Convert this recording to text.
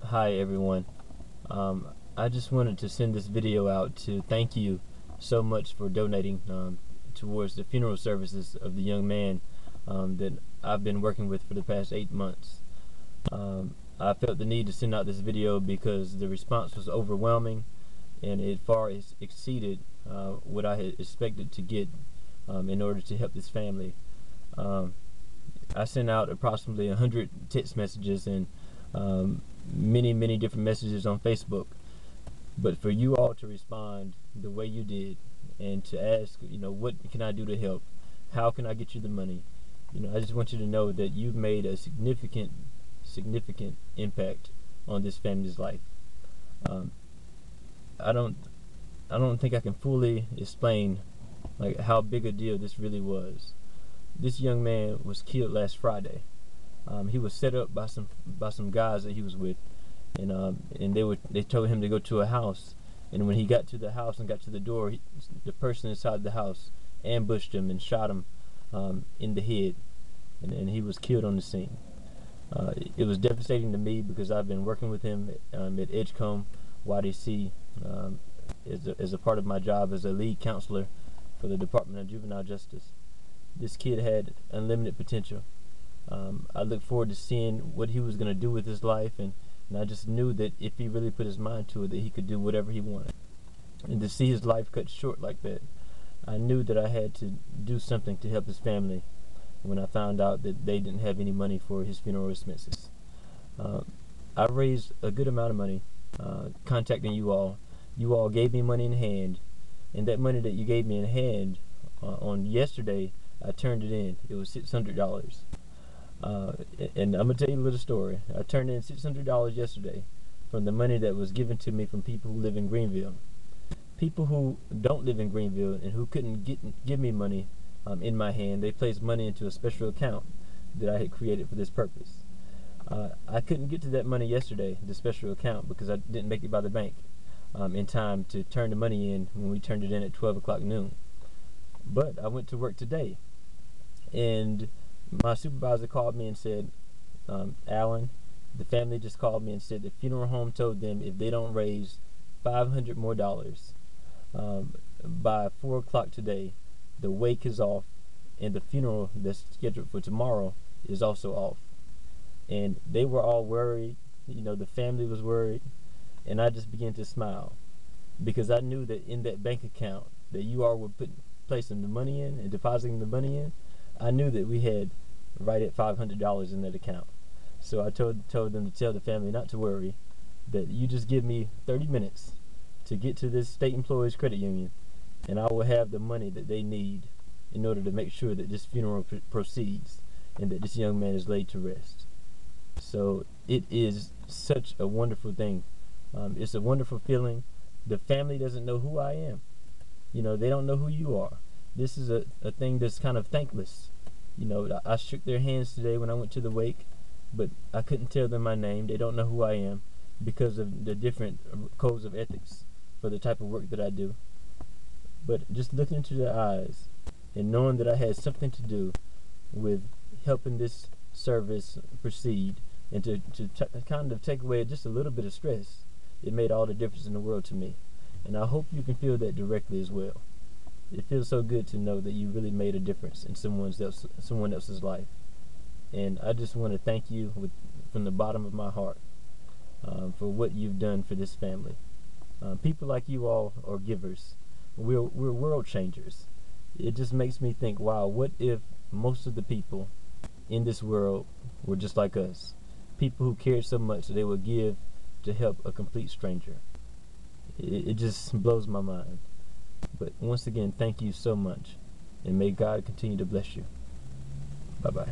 Hi everyone. I just wanted to send this video out to thank you so much for donating towards the funeral services of the young man that I've been working with for the past 8 months. I felt the need to send out this video because the response was overwhelming and it far exceeded what I had expected to get in order to help this family. I sent out approximately 100 text messages and many different messages on Facebook, but for you all to respond the way you did and to ask, what can I do to help, how can I get you the money, I just want you to know that you've made a significant impact on this family's life. I don't think I can fully explain how big a deal this really was. This young man was killed last Friday. He was set up by some guys that he was with, and they told him to go to a house. And when he got to the house and got to the door, the person inside the house ambushed him and shot him in the head, and he was killed on the scene. It was devastating to me because I've been working with him at Edgecombe YDC as a part of my job as a lead counselor for the Department of Juvenile Justice. This kid had unlimited potential. I looked forward to seeing what he was going to do with his life, and I just knew that if he really put his mind to it, that he could do whatever he wanted. And to see his life cut short like that, I knew that I had to do something to help his family when I found out that they didn't have any money for his funeral expenses. I raised a good amount of money contacting you all. You all gave me money in hand, and that money that you gave me in hand on yesterday, I turned it in. It was $600. And I'm going to tell you a little story. I turned in $600 yesterday from the money that was given to me from people who live in Greenville. People who don't live in Greenville and who couldn't give me money in my hand, they placed money into a special account that I had created for this purpose. I couldn't get to that money yesterday, the special account, because I didn't make it by the bank in time to turn the money in when we turned it in at 12 o'clock noon. But I went to work today, and my supervisor called me and said, Alan, the family just called me and said the funeral home told them if they don't raise $500 more by 4 o'clock today, the wake is off, and the funeral that's scheduled for tomorrow is also off. And they were all worried. The family was worried, and I just began to smile because I knew that in that bank account that you all were placing the money in and depositing the money in, I knew that we had right at $500 in that account. So I told them to tell the family not to worry, that you just give me 30 minutes to get to this state employees credit union, and I will have the money that they need in order to make sure that this funeral proceeds and that this young man is laid to rest. So it is such a wonderful thing. It's a wonderful feeling. The family doesn't know who I am. They don't know who you are. This is a thing that's kind of thankless. I shook their hands today when I went to the wake, but I couldn't tell them my name. They don't know who I am because of the different codes of ethics for the type of work that I do. But just looking into their eyes and knowing that I had something to do with helping this service proceed and to kind of take away just a little bit of stress, it made all the difference in the world to me. And I hope you can feel that directly as well. It feels so good to know that you really made a difference in someone else's life. And I just want to thank you from the bottom of my heart for what you've done for this family. People like you all are givers. We're world changers. It just makes me think, wow, what if most of the people in this world were just like us? People who cared so much that they would give to help a complete stranger. It just blows my mind. But once again, thank you so much, and may God continue to bless you. Bye-bye.